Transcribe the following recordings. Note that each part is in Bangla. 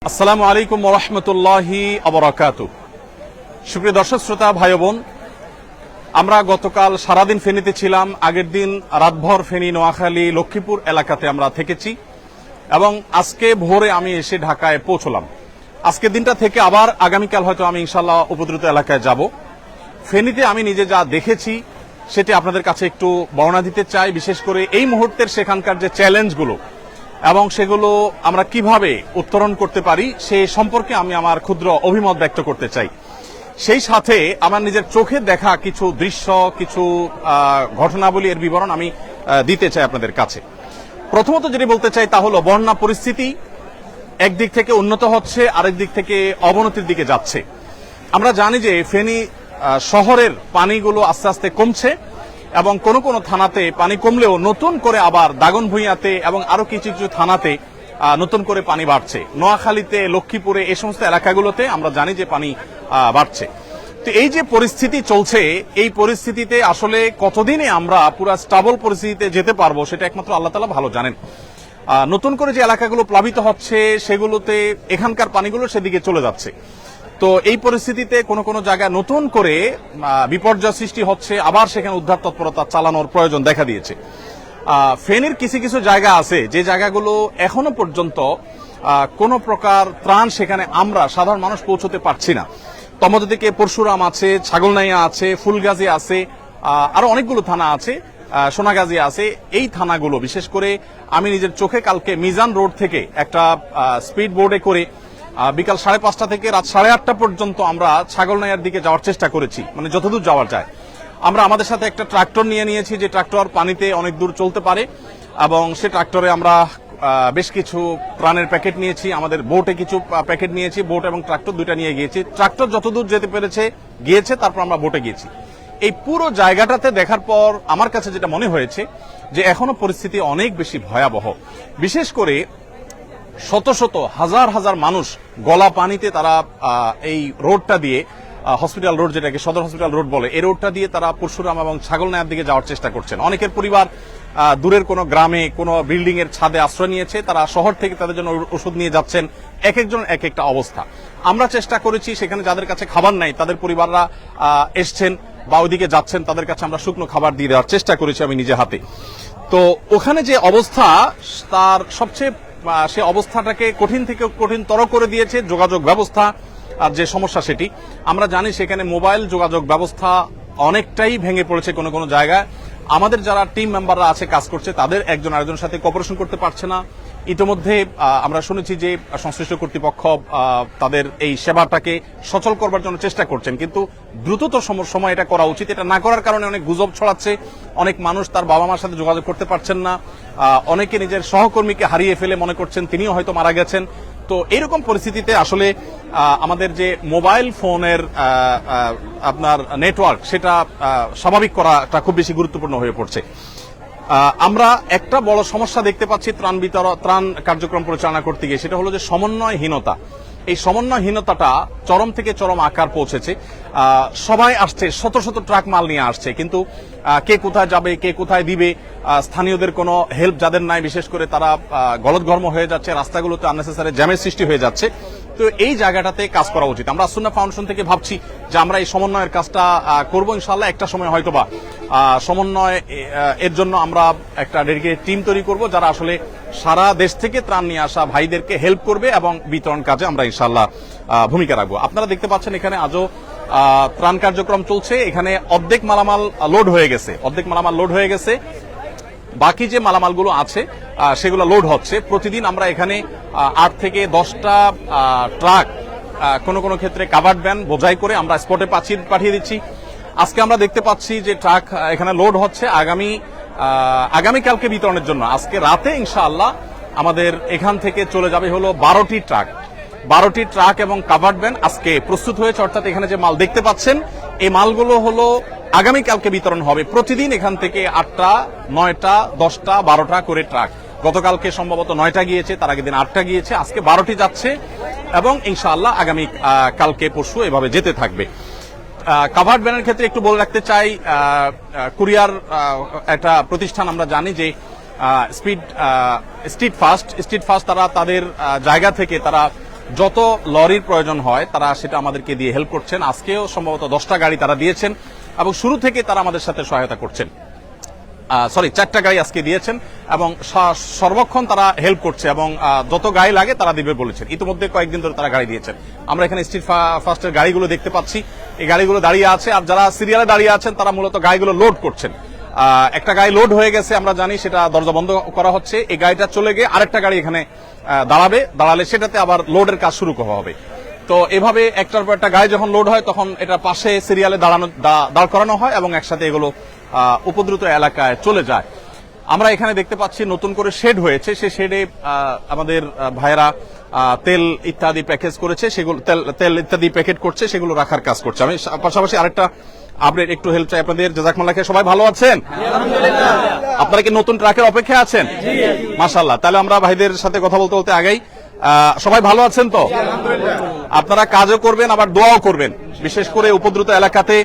আসসালামু আলাইকুম ওয়া রাহমাতুল্লাহি ওয়া বারাকাতুহু। সুপ্রিয় দর্শক শ্রোতা ভাই বোন, আমরা গতকাল সারাদিন ফেনীতে ছিলাম। আগের দিন রাতভর ফেনী, নোয়াখালী, লক্ষ্মীপুর এলাকাতে আমরা থেকেছি এবং আজকে ভোরে আমি এসে ঢাকায় পৌঁছলাম। আজকের দিনটা থেকে আবার আগামীকাল হয়তো আমি ইনশাআল্লাহ উপদ্রুত এলাকায় যাব। ফেনীতে আমি নিজে যা দেখেছি সেটি আপনাদের কাছে একটু বর্ণনা দিতে চাই, বিশেষ করে এই মুহূর্তের সেখানকার যে চ্যালেঞ্জগুলো এবং সেগুলো আমরা কিভাবে উত্তরণ করতে পারি সে সম্পর্কে আমি আমার ক্ষুদ্র অভিমত ব্যক্ত করতে চাই। সেই সাথে আমার নিজের চোখে দেখা কিছু দৃশ্য, কিছু ঘটনাবলী এর বিবরণ আমি দিতে চাই আপনাদের কাছে। প্রথমত যেটি বলতে চাই তা হলো বন্যা পরিস্থিতি একদিক থেকে উন্নত হচ্ছে, আরেক দিক থেকে অবনতির দিকে যাচ্ছে। আমরা জানি যে ফেনী শহরের পানিগুলো আস্তে আস্তে কমছে এবং কোন কোন থানাতে পানি কমলেও নতুন করে আবার দাগনভূঞাতে এবং আরো কিছু কিছু থানাতে নতুন করে পানি বাড়ছে। নোয়াখালীতে, লক্ষ্মীপুরে এই সমস্ত এলাকাগুলোতে আমরা জানি যে পানি বাড়ছে। তো এই যে পরিস্থিতি চলছে, এই পরিস্থিতিতে আসলে কতদিনে আমরা পুরো স্টেবল পরিস্থিতিতে যেতে পারবো সেটা একমাত্র আল্লাহ তাআলা ভালো জানেন। নতুন করে যে এলাকাগুলো প্লাবিত হচ্ছে সেগুলোতে এখানকার পানিগুলো সেদিকে চলে যাচ্ছে। তো এই পরিস্থিতিতে কোন কোন জায়গায় নতুন করে বিপর্যয় সৃষ্টি হচ্ছে, আবার সেখানে উদ্ধার তৎপরতা চালানোর প্রয়োজন দেখা দিয়েছে। ফেনীর কিছু কিছু জায়গা আছে যে জায়গাগুলো এখনো পর্যন্ত কোন প্রকার ত্রাণ সেখানে আমরা সাধারণ মানুষ পৌঁছতে পারছি না। তমদ থেকে পরশুরাম আছে, ছাগলনাইয়া আছে, ফুলগাজী আছে, আরো অনেকগুলো থানা আছে, সোনাগাজী আছে। এই থানাগুলো বিশেষ করে আমি নিজের চোখে কালকে মিজান রোড থেকে একটা স্পিড বোর্ডে করে বিকাল 5:30 থেকে রাত 8:30 পর্যন্ত আমরা ছাগলনাইয়ার দিকে যাওয়ার চেষ্টা করেছি, মানে যতদূর যাওয়া যায়। আমরা আমাদের সাথে একটা ট্রাক্টর নিয়ে নিয়েছি যে ট্রাক্টর পানিতে অনেক দূর চলতে পারে এবং সে ট্রাক্টরে আমরা বেশ কিছু ত্রাণের প্যাকেট নিয়েছি, আমাদের বোটে কিছু প্যাকেট নিয়েছি। বোট এবং ট্রাক্টর দুইটা নিয়ে গিয়েছি। ট্রাক্টর যতদূর যেতে পেরেছে গিয়েছে, তারপর আমরা বোটে গিয়েছি। এই পুরো জায়গাটাতে দেখার পর আমার কাছে যেটা মনে হয়েছে যে এখনো পরিস্থিতি অনেক বেশি ভয়াবহ। বিশেষ করে শত শত হাজার হাজার মানুষ গলা পানিতে তারা এই রোডটা দিয়ে, হসপিটাল রোড যেটাকে সদর হসপিটাল রোড বলে, এই রোডটা দিয়ে তারা পরশুরাম এবং ছাগলনাইয়ার দিকে যাওয়ার চেষ্টা করছেন। অনেকের পরিবার দূরের কোনো গ্রামে কোনো বিল্ডিং এর ছাদে আশ্রয় নিয়েছে, তারা শহর থেকে তাদের জন্য ওষুধ নিয়ে যাচ্ছেন। এক একজন এক একটা অবস্থা। আমরা চেষ্টা করেছি সেখানে যাদের কাছে খাবার নাই তাদের পরিবাররা এসছেন বা ওইদিকে যাচ্ছেন, তাদের কাছে আমরা শুকনো খাবার দিয়ে দেওয়ার চেষ্টা করেছি আমি নিজে হাতে। তো ওখানে যে অবস্থা, তার সবচেয়ে সে অবস্থাটাকে কঠিন থেকে কঠিনতর করে দিয়েছে যোগাযোগ ব্যবস্থা আর যে সমস্যা সেটি। আমরা জানি সেখানে মোবাইল যোগাযোগ ব্যবস্থা অনেকটাই ভেঙে পড়েছে কোন কোন জায়গায়। আমাদের যারা টিম মেম্বাররা আছে কাজ করছে তাদের একজন আরেকজনের সাথে কোঅপারেশন করতে পারছে না। ইতিমধ্যে আমরা শুনেছি যে সংশ্লিষ্ট কর্তৃপক্ষ তাদের এই সেবাটাকে সচল করবার জন্য চেষ্টা করছেন, কিন্তু দ্রুততর সময় এটা করা উচিত। এটা না করার কারণে অনেক গুজব ছড়াচ্ছে, অনেক মানুষ তার বাবা মার সাথে যোগাযোগ করতে পারছেন না, অনেকে নিজের সহকর্মীকে হারিয়ে ফেলে মনে করছেন তিনিও হয়তো মারা গেছেন। তো এরকম পরিস্থিতিতে আসলে আমাদের যে মোবাইল ফোনের আপনার নেটওয়ার্ক সেটা স্বাভাবিক করাটা খুব বেশি গুরুত্বপূর্ণ হয়ে পড়ছে। আমরা একটা বড় সমস্যা দেখতে পাচ্ছি ত্রাণ কার্যক্রম পরিচালনা করতে গিয়ে, সেটা হলো যে সমন্বয়হীনতা। এই সমন্বয়হীনতাটা চরম থেকে চরম আকার পৌঁছেছে। সবাই আসছে, শত শত ট্রাক মাল নিয়ে আসছে, কিন্তু কে কোথায় যাবে, কে কোথায় দিবে, স্থানীয়দের কোনো হেল্প যাদের নাই, বিশেষ করে তারা গলদঘর্ম হয়ে যাচ্ছে, রাস্তাগুলোতে আননেসেসারি জ্যামের সৃষ্টি হয়ে যাচ্ছে। তো এই জায়গাটাতে কাজ করা উচিত। আমরা আসুন্নাহ ফাউন্ডেশন থেকে ভাবছি যে আমরা এই সমন্বয়ের কাজটা করব ইনশাআল্লাহ। একটা সময় হয়তোবা সমন্বয় এর জন্য আমরা একটা ডেডিকেটেড টিম তৈরি করব যারা আসলে সারা দেশ থেকে ত্রাণ নিয়ে আসা ভাইদেরকে হেল্প করবে এবং বিতরণ কাজে আমরা ইনশাআল্লাহ ভূমিকা রাখবো। আপনারা দেখতে পাচ্ছেন এখানে আজও ত্রাণ কার্যক্রম চলছে। এখানে অর্ধেক মালামাল লোড হয়ে গেছে, বাকি যে মালামালগুলো আছে সেগুলো লোড হচ্ছে। প্রতিদিন আমরা এখানে 8 থেকে 10টা ট্রাক, কোন কোন ক্ষেত্রে কাভার্ড ভ্যান বোঝাই করে আমরা স্পটে পাঠিয়ে দিচ্ছি। আজকে আমরা দেখতে পাচ্ছি যে ট্রাক এখানে লোড হচ্ছে আগামীকালকে বিতরণের জন্য। আজকে রাতে ইনশাআল্লাহ আমাদের এখান থেকে চলে যাবে হলো 12টি ট্রাক এবং কাভার্ড ভ্যান আজকে প্রস্তুত হয়েছে। অর্থাৎ এখানে যে মাল দেখতে পাচ্ছেন এই মালগুলো হলো আগামীকালকে বিতরণ হবে। প্রতিদিন এখান থেকে 8টা, 9টা, 10টা, 12টা করে ট্রাক। গতকালকে সম্ভবত 9টা গিয়েছে, তার আগের দিন 8টা গিয়েছে, আজকে 12টি যাচ্ছে এবং ইনশাআল্লাহ আগামী কালকে পরশু এভাবে যেতে থাকবে। কাভার্ড ভ্যানের ক্ষেত্রে একটু বলে রাখতে চাই, কুরিয়ার একটা প্রতিষ্ঠান আমরা জানি যে স্ট্রিট ফাস্ট তারা তাদের জায়গা থেকে তারা যত লরির প্রয়োজন হয় তারা সেটা আমাদেরকে দিয়ে হেল্প করছেন। আজকেও সম্ভবত 10টা গাড়ি তারা দিয়েছেন এবং শুরু থেকে তারা আমাদের সাথে সহায়তা করছেন। 4টা গাড়ি আজকে দিয়েছেন এবং সর্বক্ষণ তারা হেল্প করছে এবং যত গাড়ি লাগে তারা দিবে বলেছেন। ইতিমধ্যে কয়েকদিন ধরে তারা গাড়ি দিয়েছেন। আমরা এখানে স্ট্রিট ফাস্টের গাড়িগুলো দেখতে পাচ্ছি, এই গাড়িগুলো দাঁড়িয়ে আছে আর যারা সিরিয়ালে দাঁড়িয়ে আছেন তারা মূলত গাড়িগুলো লোড করছেন। একটা গাড়ি লোড হয়ে গেছে, আমরা জানি, সেটা দরজা বন্ধ করা হচ্ছে। এই গাড়িটা চলে গিয়ে আরেকটা গাড়ি এখানে দাঁড়ালে সেটাতে আবার লোডের কাজ শুরু করা হবে। তো এভাবে একটার পর একটা গাড়ি যখন লোড হয় তখন এটা পাশে সিরিয়ালে দাঁড় করানো হয় এবং একসাথে এগুলো উপদ্রুত এলাকায় চলে যায়। আমরা এখানে দেখতে পাচ্ছি নতুন করে শেড হয়েছে, সেই শেডে আমাদের ভাইয়েরা তেল ইত্যাদি প্যাকেজ করেছে, সেগুলো তেল ইত্যাদি প্যাকেট করছে, সেগুলো রাখার কাজ করছে। আমি পাশাপাশি আরেকটা আপডেট একটু হেল্প চাই আপনাদের। জাযাকুমুল্লাহ খাইর, সবাই ভালো আছেন? আপনারা কি নতুন ট্রাকের অপেক্ষায় আছেন? মাশাআল্লাহ। তাহলে আমরা ভাইদের সাথে কথা বলতে বলতে আগেই, সবাই ভালো আছেন তো? আপনারা কাজও করবেন আবার দোয়াও করবেন, বিশেষ করে উপদ্রুত এলাকাতে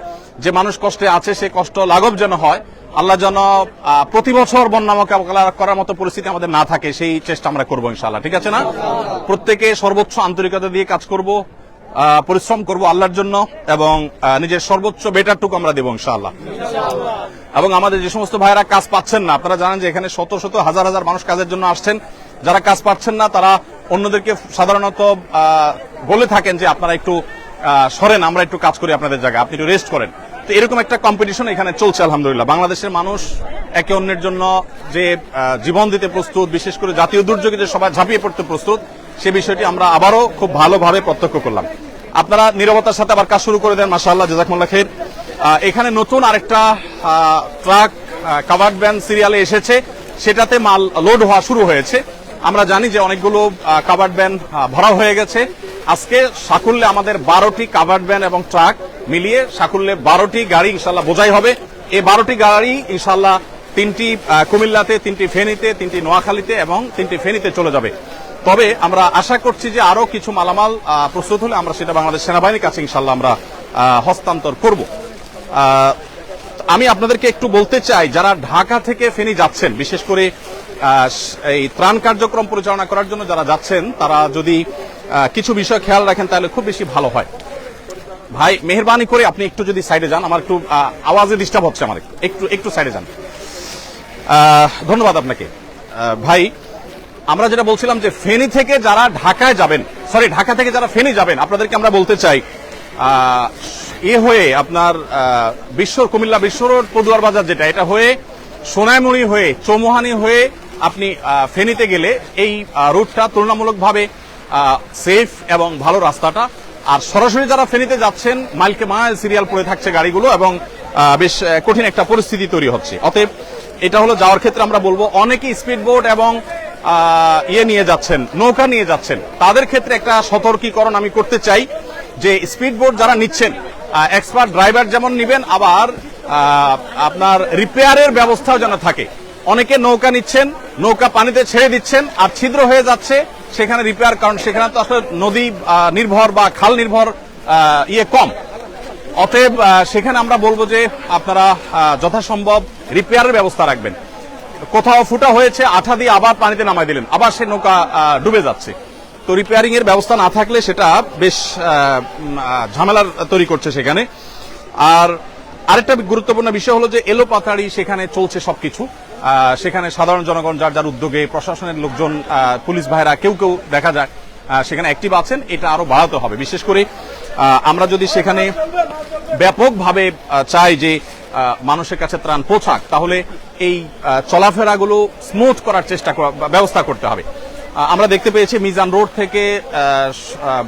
যে মানুষ কষ্টে আছে সে কষ্ট লাঘব যেন হয়, আল্লাহ যেন প্রতি বছর বন্যা মোকাবেলা করার মতো পরিস্থিতি আমাদের না থাকে, সেই চেষ্টা আমরা করবো ইনশাআল্লাহ। ঠিক আছে না? প্রত্যেকে সর্বোচ্চ আন্তরিকতা দিয়ে কাজ করব, পরিশ্রম করব আল্লাহর জন্য এবং নিজের সর্বোচ্চ বেটারটুকু আমরা দেবো ইনশাআল্লাহ। এবং আমাদের যে সমস্ত ভাইরা কাজ পাচ্ছেন না, আপনারা জানেন যে এখানে শত শত হাজার হাজার মানুষ কাজের জন্য আসছেন, যারা কাজ পাচ্ছেন না তারা অন্যদেরকে সাধারণত বলে থাকেন যে আপনারা একটু সরেন, আমরা একটু কাজ করি আপনাদের জায়গায়, আপনি একটু রেস্ট করেন। তো এরকম একটা কম্পিটিশন এখানে চলছে আলহামদুলিল্লাহ। বাংলাদেশের মানুষ একে অন্যের জন্য যে জীবন দিতে প্রস্তুত, বিশেষ করে জাতীয় দুর্যোগে যে সবাই ঝাঁপিয়ে পড়তে প্রস্তুত, সে বিষয়টি আমরা আবারও খুব ভালোভাবে প্রত্যক্ষ করলাম। আপনারা নীরবতার সাথে আবার কাজ শুরু করে দেন, মাশাআল্লাহ, জাযাকুমুল্লাহ খাইর। এখানে নতুন আরেকটা ট্রাক কাভার্ড ভ্যান সিরিয়ালে এসেছে, সেটাতে মাল লোড হওয়া শুরু হয়েছে। আমরা জানি যে অনেকগুলো কাভার্ড ভ্যান ভরা হয়ে গেছে। আজকে সাকুল্যে আমাদের 12টি কাভার্ড ভ্যান এবং ট্রাক মিলিয়ে সাকুল্যে 12টি গাড়ি ইনশাআল্লাহ বোঝাই হবে। এই 12টি গাড়ি ইনশাআল্লাহ 3টি কুমিল্লাতে, 3টি ফেনীতে, 3টি নোয়াখালীতে এবং 3টি ফেনীতে চলে যাবে। তবে আমরা আশা করছি যে আরো কিছু মালামাল প্রস্তুত হলে আমরা সেটা বাংলাদেশ সেনাবাহিনীর কাছে ইনশাআল্লাহ আমরা হস্তান্তর করব। আমি আপনাদেরকে একটু বলতে চাই, যারা ঢাকা থেকে ফেনী যাচ্ছেন, বিশেষ করে এই ত্রাণ কার্যক্রম পরিচালনা করার জন্য যারা যাচ্ছেন, তারা যদি কিছু বিষয় খেয়াল রাখেন তাহলে খুব বেশি ভালো হয়। ভাই, মেহেরবানি করে আপনি একটু যদি সাইডে যান, আমার একটু আওয়াজে ডিস্টার্ব হচ্ছে, আমার একটু সাইডে যান। ধন্যবাদ আপনাকে। ভাই, আমরা যেটা বলছিলাম যে ফেনী থেকে যারা ঢাকায় যাবেন, ঢাকা থেকে যারা ফেনী যাবেন, আপনাদেরকে আমরা বলতে চাই হয়ে আপনার কুমিল্লা বিশ্ব রোড পদুয়ার বাজার, যেটা এটা হয়ে সোনাইমুড়ি হয়ে চৌমুহানি হয়ে আপনি ফেনীতে গেলে এই রুটটা তুলনামূলকভাবে সেফ এবং ভালো রাস্তাটা। আর সরাসরি যারা ফেনীতে যাচ্ছেন, মাইলকে মাইল সিরিয়াল পড়ে থাকছে গাড়িগুলো এবং বেশ কঠিন একটা পরিস্থিতি তৈরি হচ্ছে। অতএব এটা হলো যাওয়ার ক্ষেত্রে আমরা বলবো, অনেকেই স্পিড বোট এবং নিয়ে যাচ্ছেন, নৌকা নিয়ে যাচ্ছেন, তাদের ক্ষেত্রে একটা সতর্কীকরণ আমি করতে চাই যে স্পিড বোট যারা নিচ্ছেন, এক্সপার্ট ড্রাইভার যেমন নিবেন, আবার আপনার রিপেয়ারের ব্যবস্থাও যেন থাকে। অনেকে নৌকা নিচ্ছেন, নৌকা পানিতে ছেড়ে দিচ্ছেন আর ছিদ্র হয়ে যাচ্ছে, সেখানে রিপেয়ার, কারণ সেখানে তো আসলে নদী নির্ভর বা খাল নির্ভর কম। অতএব সেখানে আমরা বলবো যে আপনারা যথাসম্ভব রিপেয়ারের ব্যবস্থা রাখবেন। কোথাও ফুটা হয়েছে, আঠা দিয়ে আবার পানিতে নামাই দিলেন, আবার সে নৌকা ডুবে যাচ্ছে। তো রিপেয়ারিং এর ব্যবস্থা না থাকলে সেটা বেশ ঝামেলার তৈরি করছে সেখানে। আর আরেকটা গুরুত্বপূর্ণ বিষয় হলো যে এলোপাতাড়ি সেখানে চলছে সবকিছু। সেখানে সাধারণ জনগণ যার যার উদ্যোগে, প্রশাসনের লোকজন, পুলিশ ভাইরা কেউ কেউ দেখা যায় সেখানে অ্যাক্টিভ আছেন। এটা আরো বাড়াতে হবে, বিশেষ করে আমরা যদি সেখানে ব্যাপকভাবে চাই যে মানুষের কাছে ত্রাণ পৌঁছাক, তাহলে এই চলাফেরাগুলো স্মুথ করার ব্যবস্থা করতে হবে। আমরা দেখতে পেয়েছি মিজান রোড থেকে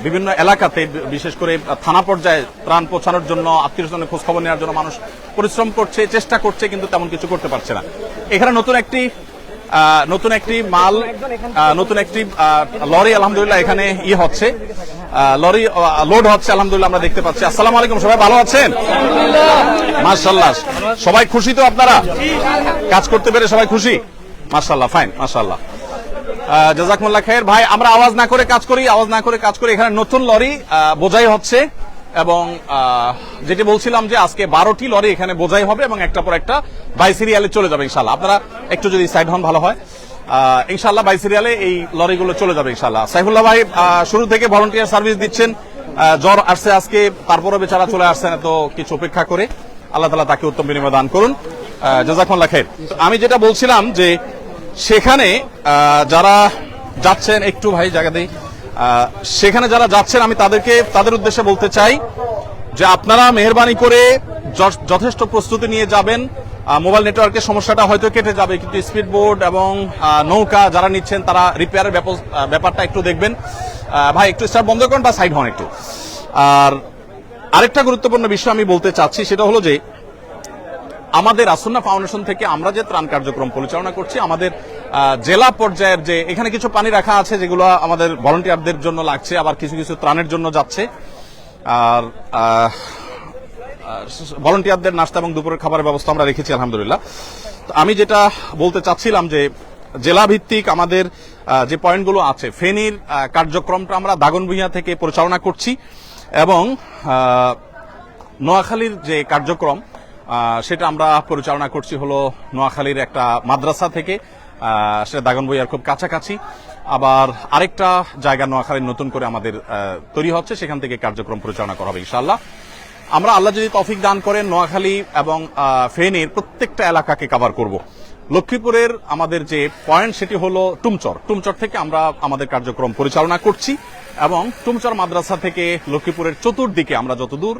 বিভিন্ন এলাকাতে, বিশেষ করে থানা পর্যায়ে ত্রাণ পৌঁছানোর জন্য, আত্মীয় স্বজনের খোঁজ খবর নেওয়ার জন্য মানুষ পরিশ্রম করছে, চেষ্টা করছে, কিন্তু তেমন কিছু করতে পারছে না। এখানে নতুন একটি লরি আলহামদুলিল্লাহ এখানে হচ্ছে, লরি লোড হচ্ছে আলহামদুলিল্লাহ, আমরা দেখতে পাচ্ছি। আসসালামু আলাইকুম, সবাই ভালো আছেন? মাশাআল্লাহ, সবাই খুশি তো? আপনারা কাজ করতে পেরে সবাই খুশি? মাশাআল্লাহ, ফাইন, মাশাআল্লাহ, জাযাকুমুল্লাহ খাইর। ভাই, আমরা আওয়াজ না করে কাজ করি। এখানে নতুন লরি বোঝাই হচ্ছে এবং যেটি বলছিলাম যে আজকে 12টি লরি এখানে বোঝাই হবে এবং একটা পর একটা বাই সিরিয়ালে চলে যাবে ইনশাআল্লাহ। আপনারা একটু যদি সাইড হন ভালো হয়। ইনশাআল্লাহ বাই সিরিয়ালে এই লরিগুলো চলে যাবে ইনশাআল্লাহ। সাইফুল্লাহ ভাই শুরু থেকে ভলান্টিয়ার সার্ভিস দিচ্ছেন, জ্বর আসছে আজকে, তারপরে বেচারা চলে আসছেন এত কিছু উপেক্ষা করে। আল্লাহ তাআলা তাকে উত্তম বিনিময় দান করুন, জাযাকুমুল্লাহ খাইর। আমি যেটা বলছিলাম যে সেখানে যারা যাচ্ছেন, একটু ভাই জায়গা দেই, সেখানে যারা যাচ্ছেন আমি তাদের উদ্দেশ্যে বলতে চাই যে আপনারা মেহেরবানি করে যথেষ্ট প্রস্তুতি নিয়ে যাবেন। মোবাইল নেটওয়ার্কের সমস্যাটা হয়তো কেটে যাবে, কিন্তু স্পিড বোট এবং নৌকা যারা নিচ্ছেন তারা রিপেয়ারের ব্যাপারটা একটু দেখবেন। ভাই একটু স্টার্ট বন্ধ করেন বা সাইড হন একটু। আর আরেকটা গুরুত্বপূর্ণ বিষয় আমি বলতে চাচ্ছি, সেটা হলো যে আমাদের আসুন্নাহ ফাউন্ডেশন থেকে আমরা যে ত্রাণ কার্যক্রম পরিচালনা করছি, আমাদের জেলা পর্যায়ের যে এখানে কিছু পানি রাখা আছে যেগুলো আমাদের ভলান্টিয়ারদের জন্য লাগছে, আবার কিছু কিছু ত্রাণের জন্য যাচ্ছে। আর ভলান্টিয়ারদের নাস্তা এবং দুপুরের খাবারের ব্যবস্থা আমরা রেখেছি আলহামদুলিল্লাহ। তো আমি যেটা বলতে চাচ্ছিলাম যে জেলা ভিত্তিক আমাদের যে পয়েন্টগুলো আছে, ফেনীর কার্যক্রমটা আমরা দাগনভূঞা থেকে পরিচালনা করছি, এবং নোয়াখালীর যে কার্যক্রম সেটা আমরা পরিচালনা করছি হলো নোয়াখালীর একটা মাদ্রাসা থেকে, সেটা দাগনভূঞার খুব কাছাকাছি। আবার আরেকটা জায়গা নোয়াখালীর নতুন করে আমাদের তৈরি হচ্ছে, সেখান থেকে কার্যক্রম পরিচালনা করা হবে ইনশাআল্লাহ। আমরা আল্লাহ যদি তৌফিক দান করেন নোয়াখালী এবং ফেনীর প্রত্যেকটা এলাকাকে কভার করব। লক্ষ্মীপুরের আমাদের যে পয়েন্ট সেটি হলো টুমচর থেকে আমরা আমাদের কার্যক্রম পরিচালনা করছি, এবং টুমচর মাদ্রাসা থেকে লক্ষ্মীপুরের চতুর্দিকে আমরা যতদূর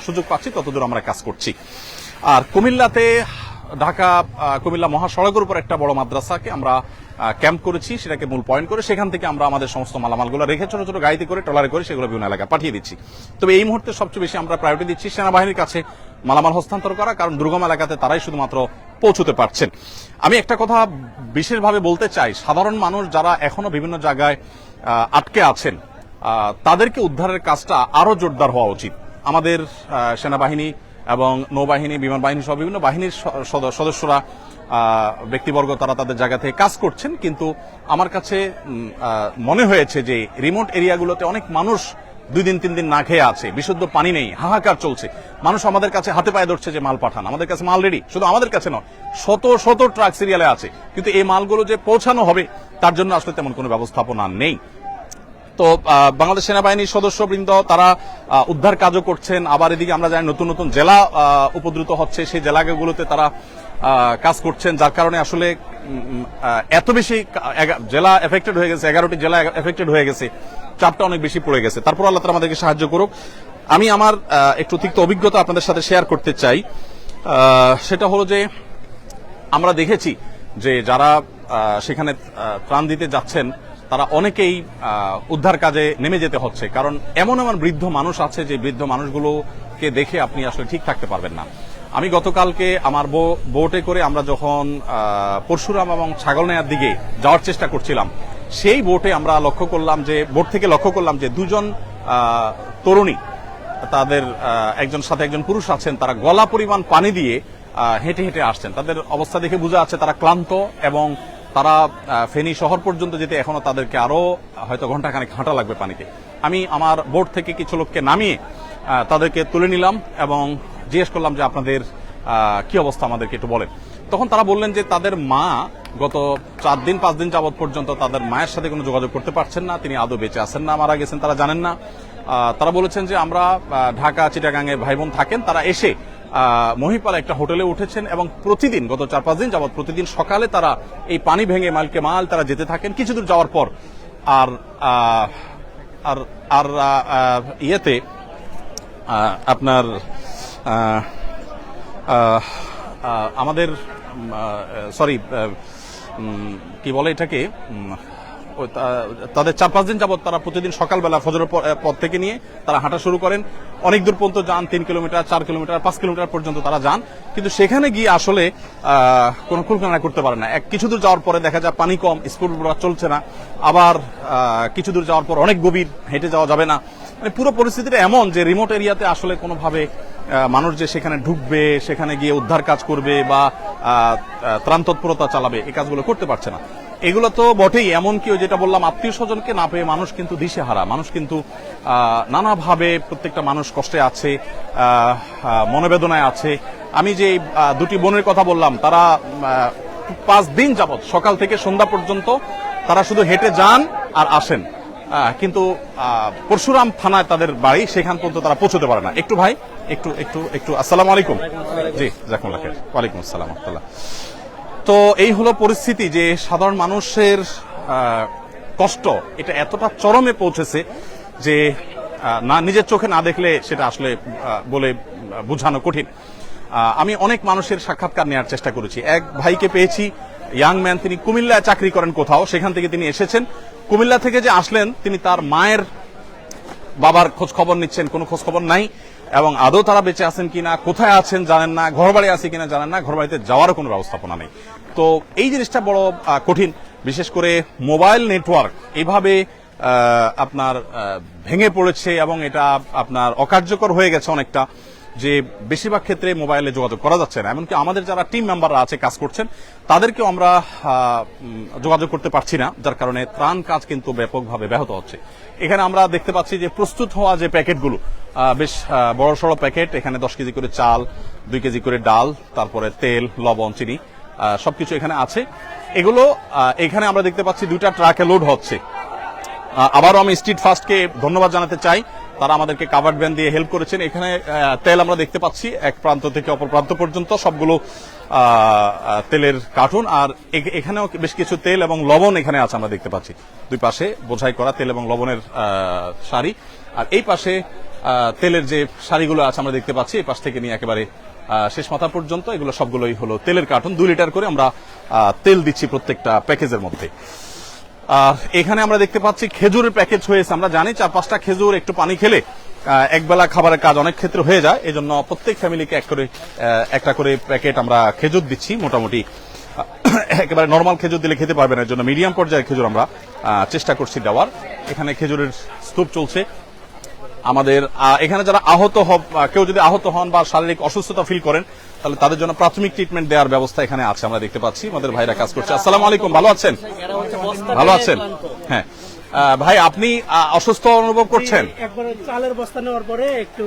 সুযোগ পাচ্ছি ততদূর আমরা কাজ করছি। আর কুমিল্লাতে ঢাকা কুমিল্লা মহাসড়কের উপর একটা বড় মাদ্রাসাকে আমরা ক্যাম্প করেছি, সেটাকে মূল পয়েন্ট করে সেখান থেকে আমরা আমাদের সমস্ত মালামালগুলো রেখে ছোট ছোট গাড়িতে করে ট্রলারে করে সেগুলো বিভিন্ন এলাকায় পাঠিয়ে দিচ্ছি। তবে এই মুহূর্তে সবচেয়ে বেশি আমরা প্রায়োরিটি দিচ্ছি সেনাবাহিনীর কাছে মালামাল হস্তান্তর করা, কারণ দুর্গম এলাকাতে তারাই শুধুমাত্র পৌঁছতে পারছেন। আমি একটা কথা বিশেষভাবে বলতে চাই, সাধারণ মানুষ যারা এখনো বিভিন্ন জায়গায় আটকে আছেন তাদেরকে উদ্ধারের কাজটা আরো জোরদার হওয়া উচিত। আমাদের সেনাবাহিনী এবং নৌবাহিনী, বিমান বাহিনী সহ বিভিন্ন বাহিনীর সদস্যরা, ব্যক্তিবর্গ তারা তাদের জায়গা থেকে কাজ করছেন, কিন্তু আমার কাছে মনে হয়েছে যে রিমোট এরিয়াগুলোতে অনেক মানুষ 2 দিন 3 দিন না খেয়ে আছে, বিশুদ্ধ পানি নেই, হাহাকার চলছে। মানুষ আমাদের কাছে হাতে পায়ে ধরছে যে মাল পাঠান, আমাদের কাছে মাল রেডি, শুধু আমাদের কাছে নয়, শত শত ট্রাক সিরিয়ালে আছে, কিন্তু এই মালগুলো যে পৌঁছানো হবে তার জন্য আসলে তেমন কোনো ব্যবস্থাপনা নেই। তো বাংলাদেশ সেনাবাহিনীর সদস্যবৃন্দ তারা উদ্ধার কাজও করছেন, আবার এদিকে আমরা জানি নতুন নতুন জেলা উপদ্রুত হচ্ছে, সেই জেলাগুলোতে তারা কাজ করছেন, যার কারণে আসলে এত বেশি জেলা এফেক্টেড হয়ে গেছে, 11টি জেলা এফেক্টেড হয়ে গেছে, চাপটা অনেক বেশি পড়ে গেছে। তারপর আল্লাহ তাআলা আমাদেরকে সাহায্য করুক। আমি আমার একটু তিক্ত অভিজ্ঞতা আপনাদের সাথে শেয়ার করতে চাই। সেটা হলো যে আমরা দেখেছি যে যারা সেখানে ত্রাণ দিতে যাচ্ছেন তারা অনেকেই উদ্ধার কাজে নেমে যেতে হচ্ছে, কারণ এমন এমন বৃদ্ধ মানুষ আছে যে বৃদ্ধ মানুষগুলোকে দেখে আপনি আসলে ঠিক থাকতে পারবেন না। আমি গতকালকে আমার বোটে করে আমরা যখন পরশুরাম এবং ছাগলনাইয়ার দিকে যাওয়ার চেষ্টা করছিলাম, সেই বোটে আমরা বোট থেকে লক্ষ্য করলাম যে 2 জন তরুণী, তাদের একজন সাথে একজন পুরুষ আছেন, তারা গলা পরিমাণ পানি দিয়ে হেঁটে হেঁটে আসছেন। তাদের অবস্থা দেখে বোঝা যাচ্ছে তারা ক্লান্ত, এবং তারা ফেনী শহর পর্যন্ত যেতে এখনো তাদেরকে আরো হয়তো ঘন্টাখানেক হাঁটা লাগবে পানিতে। আমি আমার বোট থেকে কিছু লোককে নামিয়ে তাদেরকে তুলে নিলাম এবং জিজ্ঞেস করলাম যে আপনাদের কি অবস্থা, আমাদেরকে একটু বলেন। তখন তারা বললেন যে তাদের মা গত 4 দিন 5 দিন যাবৎ পর্যন্ত তাদের মায়ের সাথে কোনো যোগাযোগ করতে পারছেন না, তিনি আদৌ বেঁচে আছেন না মারা গেছেন তারা জানেন না। তারা বলেছেন যে আমরা ঢাকা চিটাগাঙে ভাই বোন থাকেন, তারা এসে মহিপাল একটা হোটেলে উঠেছেন, এবং প্রতিদিন গত 4-5 দিন যাবৎ প্রতিদিন সকালে তারা এই পানি ভেঙে মাইলকে মাল তারা যেতে থাকেন। কিছু দূর যাওয়ার পর আর আর আর ইয়েতে আপনার আমাদের কি বলে এটাকে, তাদের 4-5 দিন যাবত তারা প্রতিদিন সকালবেলা ফজরের পর থেকে নিয়ে তারা হাঁটা শুরু করেন, অনেক দূর পর্যন্ত যান, 3 কিলোমিটার 4 কিলোমিটার 5 কিলোমিটার পর্যন্ত তারা যান, কিন্তু সেখানে গিয়ে আসলে কোনো কুলকানা করতে পারে না। কিছু দূর যাওয়ার পরে দেখা যায় পানি কম, স্কুল চলছে না, আবার কিছু দূর যাওয়ার পর অনেক গভীর, হেঁটে যাওয়া যাবে না। মানে পুরো পরিস্থিতিটা এমন যে রিমোট এরিয়াতে আসলে কোনোভাবে মানুষ যে সেখানে ঢুকবে, সেখানে গিয়ে উদ্ধার কাজ করবে বা ত্রাণ তৎপরতা চালাবে, এই কাজগুলো করতে পারছে না। এগুলো তো বটেই, এমনকি যেটা বললাম আত্মীয় স্বজনকে না পেয়ে মানুষ কিন্তু দিশেহারা, মানুষ কিন্তু নানাভাবে প্রত্যেকটা মানুষ কষ্টে আছে, মনোবেদনায় আছে। আমি যে 2টি বোনের কথা বললাম, তারা 5 দিন যাবত সকাল থেকে সন্ধ্যা পর্যন্ত তারা শুধু হেঁটে যান আর আসেন, কিন্তু পরশুরাম থানায় তাদের বাড়ি, সেখান পর্যন্ত তারা পৌঁছতে পারে না। একটু ভাই একটু একটু একটু আসসালামু আলাইকুম। জি জাযাকুমুল্লাহ খাইর। ওয়ালাইকুম আসসালাম ওয়া রাহমাতুল্লাহ। তো এই হলো পরিস্থিতি যে সাধারণ মানুষের কষ্ট এটা এতটা চরমে পৌঁছেছে যে না নিজের চোখে না দেখলে সেটা আসলে বলে বোঝানো কঠিন। আমি অনেক মানুষের সাক্ষাৎকার নেওয়ার চেষ্টা করেছি। এক ভাইকে পেয়েছি, ইয়াং ম্যান, তিনি কুমিল্লায় চাকরি করেন কোথাও, সেখান থেকে তিনি এসেছেন। কুমিল্লা থেকে যে আসলেন তিনি তার মায়ের বাবার খোঁজ খবর নিচ্ছেন, কোনো খোঁজ খবর নাই, এবং আদৌ তারা বেঁচে আছেন কিনা, কোথায় আছেন জানেন না, ঘর বাড়ি আছে কিনা জানেন না, ঘর বাড়িতে যাওয়ারও কোনো ব্যবস্থাপনা নেই। তো এই জিনিসটা বড় কঠিন, বিশেষ করে মোবাইল নেটওয়ার্ক এইভাবে আপনার ভেঙে পড়েছে এবং এটা আপনার অকার্যকর হয়ে গেছে অনেকটা, যে বেশিরভাগ ক্ষেত্রে মোবাইলে যোগাযোগ করা যাচ্ছে না। এমনকি আমাদের যারা টিম মেম্বাররা আছে কাজ করছেন তাদেরকেও আমরা যোগাযোগ করতে পারছি না, যার কারণে ত্রাণ কাজ কিন্তু ব্যাপকভাবে ব্যাহত হচ্ছে। এখানে আমরা দেখতে পাচ্ছি যে প্রস্তুত হওয়া যে প্যাকেটগুলো, বেশ বড় সড়ো প্যাকেট, এখানে 10 কেজি করে চাল, 2 কেজি করে ডাল, তারপরে তেল, লবণ, চিনি সবকিছু এখানে আছে। এগুলো এখানে আমরা দেখতে পাচ্ছি 2টা ট্রাকে লোড হচ্ছে। আবারও আমি স্ট্রিট ফাস্টকে ধন্যবাদ জানাতে চাই, তারা আমাদেরকে কাভার্ড ভ্যান দিয়ে হেল্প করেছেন। এখানে তেল আমরা দেখতে পাচ্ছি এক প্রান্ত থেকে অপর প্রান্ত পর্যন্ত সবগুলো তেলের কার্টুন, আর এখানেও বেশ কিছু তেল এবং লবণ এখানে আছে আমরা দেখতে পাচ্ছি। দুই পাশে বোঝাই করা তেল এবং লবণের সারি, আর এই পাশে তেলের যে সারিগুলো আছে আমরা দেখতে পাচ্ছি, এই পাশ থেকে নিয়ে একেবারে শেষ মাথা পর্যন্ত এগুলো সবগুলোই হলো তেলের কার্টুন। 2 লিটার করে আমরা তেল দিচ্ছি প্রত্যেকটা প্যাকেজের মধ্যে। আর এখানে আমরা দেখতে পাচ্ছি খেজুরের প্যাকেজ হয়েছে। আমরা জানি 4-5টা খেজুর একটু পানি খেলে একবেলা খাবারের কাজ অনেক ক্ষেত্রে হয়ে যায়, এই জন্য প্রত্যেক ফ্যামিলিকে একটা করে প্যাকেট আমরা খেজুর দিচ্ছি। মোটামুটি একেবারে নর্মাল খেজুর দিলে খেতে পারবে না, এর জন্য মিডিয়াম পর্যায়ের খেজুর আমরা চেষ্টা করছি দেওয়ার। এখানে খেজুরের স্তূপ চলছে। আমাদের এখানে যারা কেউ যদি আহত হন বা শারীরিক অসুস্থতা ফিল করেন তাহলে তাদের জন্য প্রাথমিক ট্রিটমেন্ট দেওয়ার ব্যবস্থা এখানে আছে, আমরা দেখতে পাচ্ছি। আমাদের ভাইরা কাজ করছে। আসসালামু আলাইকুম, ভালো আছেন? ভালো আছেন? হ্যাঁ ভাই, আপনি অসুস্থ অনুভব করছেন? একবার চালের বস্তা নেওয়ার পরে একটু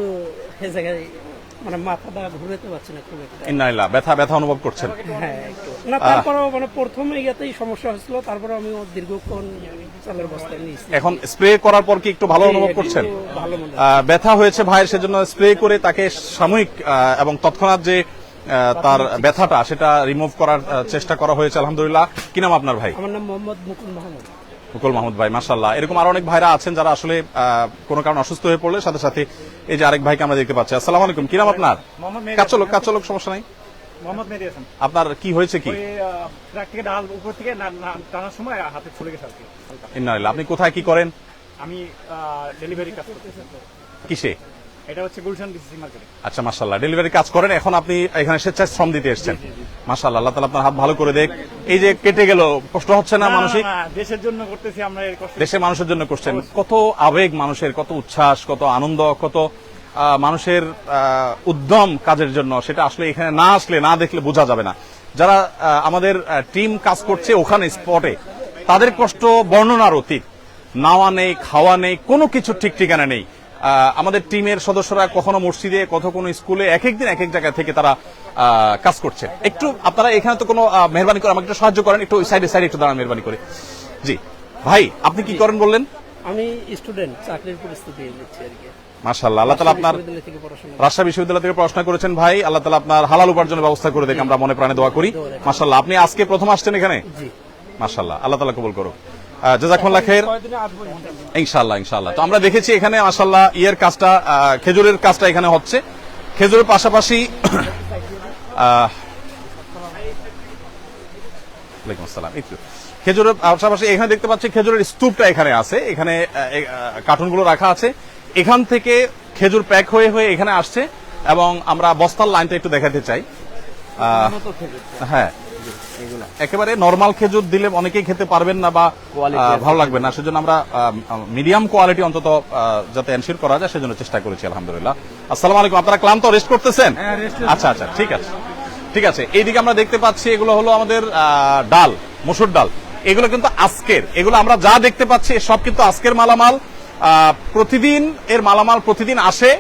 মানে মাথাটা ঘুরাতে পারছি না খুব একটা। ইন্নালিল্লাহ, ব্যথা অনুভব করছেন? হ্যাঁ একটু না, তারপরেও মানে প্রথমে ইয়াতেই সমস্যা হয়েছিল, তারপরে আমি দীর্ঘক্ষণ চালের বস্তা নিয়েছি। এখন স্প্রে করার পর কি একটু ভালো অনুভব করছেন? ভালো মনে ব্যথা হয়েছে ভাইয়ের, সেজন্য স্প্রে করে তাকে সাময়িক এবং তৎক্ষণাৎ যে তার ব্যথাটা সেটা রিমুভ করার চেষ্টা করা হয়েছে আলহামদুলিল্লাহ। কি নাম আপনার ভাই? আমার নাম মোহাম্মদ মুকুল মাহমুদ। মুকুল মাহমুদ ভাই, মাশাআল্লাহ। এরকম আরো অনেক ভাইরা আছেন যারা আসলে কোনো কারণে অসুস্থ হয়ে পড়লে সাথে সাথে এই যে আরেক ভাইকে আমরা দেখতে পাচ্ছি। আসসালামু আলাইকুম, কি নাম আপনার? কাজ চলুক, সমস্যা নাই। মোহাম্মদ মেহেদী হাসান। আপনার কি হয়েছে? কি ট্রাক থেকে ডাল উপর থেকে টানার সময় হাতে ছুটে গেছে আর কি। ইন্নালিল্লাহ। আপনি কোথায় কি করেন? আমি ডেলিভারি কাজ করতেছি। কিসে? এটা হচ্ছে গুলশান ডিসিসি মার্কেটে। আচ্ছা, মাশাআল্লাহ, ডেলিভারি কাজ করেন। এখন আপনি এখানে স্বেচ্ছায় শ্রম দিতে এসেছেন। মাশাআল্লাহ, আল্লাহ তাআলা আপনার হাত ভালো করে দেখ। এই যে কেটে গেল, কষ্ট হচ্ছে না মানসিক? দেশের জন্য করতেছি আমরা, এই কষ্ট দেশের মানুষের জন্য করছেন। কত আবেগ মানুষের, কত উচ্ছ্বাস, কত আনন্দ, কত মানুষের উদ্যম কাজের জন্য, সেটা আসলে এখানে না আসলে না দেখলে বোঝা যাবে না। যারা আমাদের টিম কাজ করছে ওখানে স্পটে, তাদের কষ্ট বর্ণনার অতীত। নাওয়া নেই, খাওয়া নেই, কোনো কিছু ঠিক ঠিকানা নেই। আমাদের টিমের সদস্যরা কখনো মসজিদে, কোনো স্কুলে, এক এক দিন এক এক জায়গা থেকে তারা কাজ করছে। একটু আপনারা এখানে তো কোনো মেহরবানি করে আমাকে একটু সাহায্য করেন, একটু সাইডে একটু দাঁড়ান মেহরবানি করে। জি ভাই, আপনি কি করেন বললেন? আমি স্টুডেন্ট, চাকরির প্রস্তুতি নিচ্ছি আর কি। মাশাআল্লাহ, আল্লাহ তাআলা আপনার রাজশাহী বিশ্ববিদ্যালয় থেকে পড়াশোনা করেছেন ভাই, আল্লাহ তাআলা আপনার হালাল উপার্জনের ব্যবস্থা করে দেখ, আমরা মনে প্রাণে দোয়া করি। মাশাআল্লাহ, আপনি আজকে প্রথম আসছেন এখানে? জি মাশাআল্লাহ, আল্লাহ তাআলা কবুল করুক। জাযাকুমুল্লাহ খাইর। ইনশাআল্লাহ। তো আমরা দেখেছি এখানে মাশাআল্লাহ কাজটা, খেজুরের কাজটা এখানে হচ্ছে। খেজুরের পাশাপাশি ওয়ালাইকুম আসসালাম। খেজুরের পাশাপাশি এখানে দেখতে পাচ্ছি খেজুরের স্তূপটা এখানে আছে, এখানে কার্টুনগুলো রাখা আছে। এখান থেকে খেজুর প্যাক হয়ে এখানে আসছে, এবং আমরা বস্তার লাইনটা একটু দেখাতে চাই। হ্যাঁ, একেবারে নরমাল খেজুর দিলে অনেকেই খেতে পারবেন না বা ভালো লাগবে না, সেজন্য আমরা মিডিয়াম কোয়ালিটি অন্তত যাতে এনশিওর করা যায় সেজন্য চেষ্টা করেছি আলহামদুলিল্লাহ। আসসালামু আলাইকুম, আপনারা ক্লান্ত, রেস্ট করতেছেন? আচ্ছা, ঠিক আছে। এইদিকে আমরা দেখতে পাচ্ছি এগুলো হলো আমাদের ডাল, মসুর ডাল। এগুলো কিন্তু আজকের, এগুলো আমরা যা দেখতে পাচ্ছি সব কিন্তু আজকের মালামাল। প্রতিদিন এর মালামাল প্রতিদিন আসে,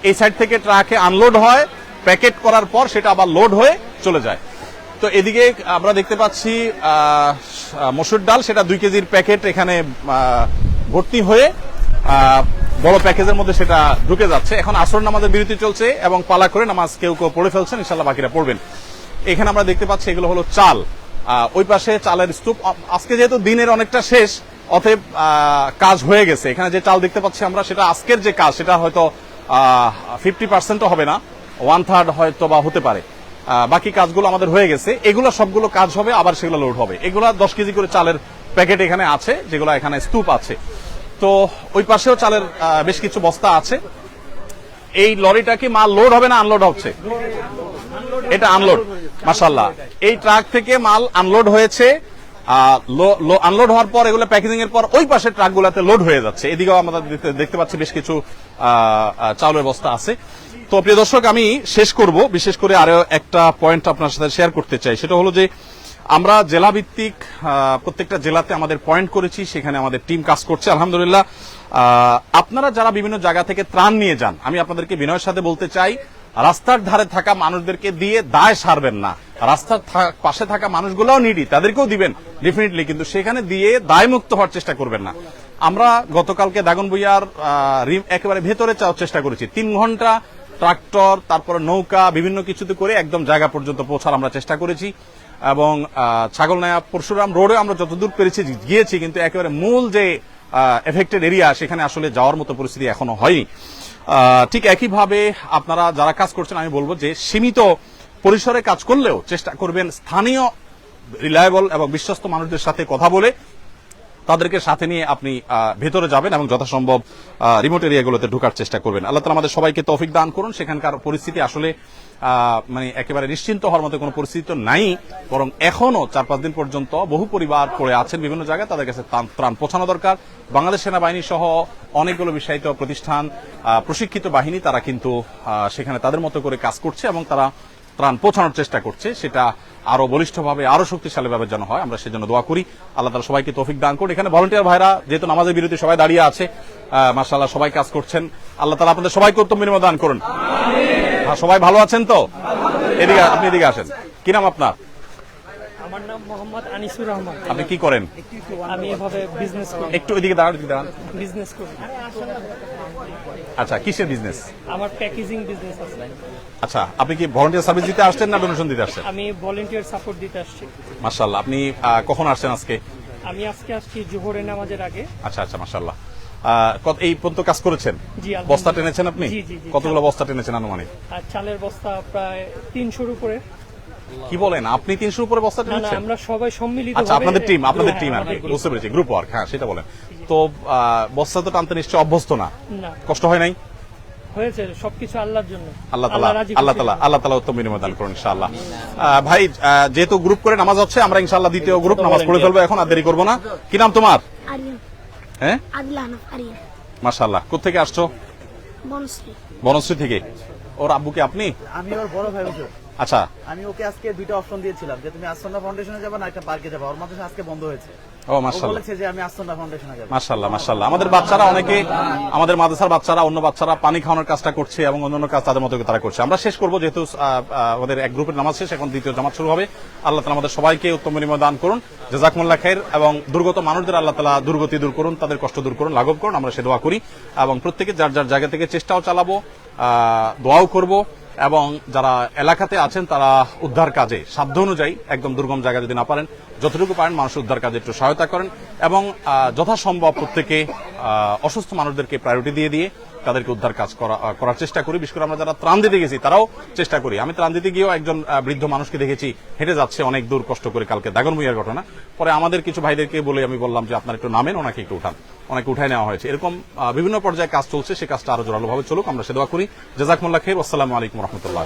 এই সাইড থেকে ট্রাকে আনলোড হয়, প্যাকেট করার পর সেটা আবার লোড হয়ে চলে যায়। তো তো এদিকে আমরা দেখতে পাচ্ছি মসুর ডাল, সেটা 2 কেজির প্যাকেট এখানে ভর্তি হয়ে বড় প্যাকেজের মধ্যে সেটা ঢুকে যাচ্ছে। এখন আসর নামাজের বিরতি চলছে এবং পালা করে নামাজ কেউ কেউ পড়ে ফেলছেন, ইনশাল্লাহ বাকিরা পড়বেন। এখানে আমরা দেখতে পাচ্ছি এগুলো হলো চাল, ওই পাশে চালের স্তূপ। আজকে যেহেতু দিনের অনেকটা শেষ, অতএব কাজ হয়ে গেছে। এখানে যে চাল দেখতে পাচ্ছি আমরা, সেটা আজকের যে কাজ সেটা হয়তো 50% হবে না, 1/3 হয়তো বা হতে পারে। বাকি কাজগুলো আমাদের হয়ে গেছে। এগুলো সবগুলো কাজ হবে, আবার সেগুলো লোড হবে। এগুলো 10 কেজি করে চালের প্যাকেট এখানে আছে, যেগুলো এখানে স্তূপ আছে। তো ওই পাশেও চালের বেশ কিছু বস্তা আছে। এই লরিটা কি মাল লোড হবে না আনলোড হচ্ছে? এটা আনলোড। মাশাআল্লাহ, এই ট্রাক থেকে মাল আনলোড হয়েছে। আনলোড হওয়ার পর এগুলো প্যাকেজিং এর পর ওই পাশে ট্রাকগুলোতে লোড হয়ে যাচ্ছে। এদিকেও আমরা দেখতে পাচ্ছি বেশ কিছু চাউলের বস্তা আছে। তো প্রিয় দর্শক, আমি শেষ করব, বিশেষ করে আরো একটা পয়েন্ট আপনার সাথে শেয়ার করতে চাই। সেটা হলো যে আমরা জেলা ভিত্তিক প্রত্যেকটা জেলাতে আমাদের পয়েন্ট করেছি, সেখানে আমাদের টিম কাজ করছে আলহামদুলিল্লাহ। আপনারা যারা বিভিন্ন জায়গা থেকে ত্রাণ নিয়ে যান, আমি আপনাদেরকে বিনয়ের সাথে বলতে চাই, রাস্তার ধারে থাকা মানুষদেরকে দিয়ে দায় সারবেন না। রাস্তার পাশে থাকা মানুষগুলোও নিডি, তাদেরকেও দিবেন ডেফিনেটলি, কিন্তু সেখানে দিয়ে দায় মুক্ত হওয়ার চেষ্টা করবেন না। আমরা গতকালকে দাগনভূঞার একেবারে ভেতরে যাওয়ার চেষ্টা করেছি। 3 ঘন্টা ট্রাক্টর, তারপরে নৌকা, বিভিন্ন কিছুতে করে একদম জায়গা পর্যন্ত পৌঁছার আমরা চেষ্টা করেছি। এবং ছাগলনাইয়া পরশুরাম রোডে আমরা যতদূর পেরেছি গিয়েছি, কিন্তু একেবারে মূল যে এফেক্টেড এরিয়া, সেখানে আসলে যাওয়ার মতো পরিস্থিতি এখনো হয়নি। ঠিক একইভাবে আপনারা যারা কাজ করছেন, আমি বলবো যে সীমিত পরিসরে কাজ করলেও চেষ্টা করবেন স্থানীয় রিলায়েবল এবং বিশ্বস্ত মানুষদের সাথে কথা বলে তাদেরকে সাথে নিয়ে আপনি ভেতরে যাবেন এবং যথাসম্ভব রিমোট এরিয়াগুলোতে ঢোকার চেষ্টা করবেন। আল্লাহ তাআলা আমাদের সবাইকে তৌফিক দান করুন। সেখানকার পরিস্থিতি আসলে মানে একেবারে নিশ্চিন্ত হওয়ার মতো কোনো পরিস্থিতি তো নাই, বরং এখনো 4-5 দিন পর্যন্ত বহু পরিবার পড়ে আছেন বিভিন্ন জায়গায়, তাদের কাছে ত্রাণ পৌঁছানো দরকার। বাংলাদেশ সেনাবাহিনী সহ অনেকগুলো বিশ্বায়িত প্রতিষ্ঠান, প্রশিক্ষিত বাহিনী, তারা কিন্তু সেখানে তাদের মতো করে কাজ করছে এবং তারা ত্রাণ পৌঁছানোর চেষ্টা করছে। সেটা আরো বলিষ্ঠভাবে, আরো শক্তিশালীভাবে যেন হয়, আমরা সেজন্য দোয়া করি। আল্লাহ তাআলা সবাইকে তৌফিক দান করুন। এখানে ভলান্টিয়ার ভাইরা যেহেতু নামাজের বিরতি সবাই দাঁড়িয়ে আছে, মাশাআল্লাহ সবাই কাজ করছেন। আল্লাহ তাআলা আপনাদের সবাইকে উত্তম বিনিময় দান করুন। সবাই ভালো আছেন তো? এদিকে, আপনি এদিকে আসেন। কি নাম আপনার? আমার নাম মোহাম্মদ আনিসুর রহমান। আপনি কি করেন? আমি এভাবে বিজনেস করি। একটু এদিকে দাঁড়ান, এদিকে দাঁড়ান। বিজনেস করি। আচ্ছা, কিসের বিজনেস? আমার প্যাকেজিং বিজনেস আছে। আচ্ছা, আপনি কি ভলান্টিয়ার সার্ভিস দিতে আসছেন না ডোনেশন দিতে আসছেন? আমি ভলান্টিয়ার সাপোর্ট দিতে আসছি। মাশাআল্লাহ। আপনি কখন আসছেন আজকে? আমি আজকে আসছি জোহরের নামাজের আগে। আচ্ছা আচ্ছা, মাশাআল্লাহ। এই পর্যন্ত কাজ করেছেন? জি, বস্তা টেনেছেন আপনি? জি জি জি। কতগুলো বস্তা টেনেছেন আনুমানিক? আর চালের বস্তা প্রায় 300-র উপরে। কি বলেন, আপনি 300-র উপরে বস্তা না না, টেনেছেন? আমরা সবাই সম্মিলিত। আচ্ছা, আপনাদের টিম আর কি, বুঝতে পেরেছি, গ্রুপ ওয়ার্ক। হ্যাঁ, সেটা বলেন। তো বস্তা তো টানতে নিশ্চয় অভ্যস্ত না? না, কষ্ট হয় নাই? হয়েছে, সবকিছু আল্লাহর জন্য। আল্লাহ তাআলা উত্তম বিনিময় দান করুন ইনশাআল্লাহ। ভাই, যেহেতু গ্রুপ করে নামাজ হচ্ছে, আমরা ইনশাআল্লাহ দ্বিতীয় গ্রুপ নামাজ পড়ে ফেলবো এখন, আর দেরি করবো না। কি নাম তোমার? আরিয়ান। হ্যাঁ, আদলান আরিয়ান। মাশাআল্লাহ। কোত্থেকে আসছো? বনশ্রী। বনশ্রী থেকে। ওর আব্বুকে আপনি? আমি ওর বড় ভাই হুজুর। আচ্ছা, আমি ওকে আজকে 2টা অপশন দিয়েছিলাম যে তুমি আসন্না ফাউন্ডেশনে যাবে না একটা পার্কে যাবে। ওর মাঝে আজকে বন্ধ হয়েছে। ও ও মাশাআল্লাহ, বলেছে যে আমি আসন্না ফাউন্ডেশনে যাব। মাশাআল্লাহ মাশাআল্লাহ। আমাদের বাচ্চারা অনেকে, আমাদের মাদ্রাসার বাচ্চারা, অন্য বাচ্চারা পানি খাওয়ানোর কাজটা করছে এবং অন্যান্য কাজ তাদের মতো করে তারা করছে। আমরা শেষ করবো, যেহেতু আমাদের এক গ্রুপের নামাজ শেষ, এখন দ্বিতীয় জামাত শুরু হবে। আল্লাহ তাআলা আমাদের সবাইকে উত্তম বিনিময় দান করুন। জাযাকুমুল্লাহ খাইর। এবং দুর্গত মানুষদের আল্লাহ তাআলা দুর্গতি দূর করুন, তাদের কষ্ট দূর করুন, লাঘব করুন, আমরা সে দোয়া করি। এবং প্রত্যেকে যার যার জায়গা থেকে চেষ্টাও চালাবো, দোয়াও করব। এবং যারা এলাকাতে আছেন তারা উদ্ধার কাজে সাধ্য অনুযায়ী, একদম দুর্গম জায়গা যদি না পারেন, যতটুকু পারেন মানুষ উদ্ধার কাজে একটু সহায়তা করেন। এবং যথাসম্ভব প্রত্যেকে অসুস্থ মানুষদেরকে প্রায়োরিটি দিয়ে তাদেরকে উদ্ধার কাজ করার চেষ্টা করি। বিশেষ করে আমরা যারা ত্রাণ দিতে গেছি তারাও চেষ্টা করি। আমি ত্রাণ দিতে গিয়েও একজন বৃদ্ধ মানুষকে দেখেছি, হেঁটে যাচ্ছে অনেক দূর কষ্ট করে, কালকে দাগনভূঞার ঘটনা। পরে আমাদের কিছু ভাইদেরকে বলে আমি বললাম যে আপনারা একটু নামেন, ওনাকে একটু উঠান। অনেকে উঠায় নেওয়া হয়েছে। এরকম বিভিন্ন পর্যায়ে কাজ চলছে, সে কাজটা আরো জোরালোভাবে চলুক, আমরা সে দোয়া করি। জাযাকুমুল্লাহ খাইর। আসসালামু আলাইকুম ওয়া রাহমাতুল্লাহ।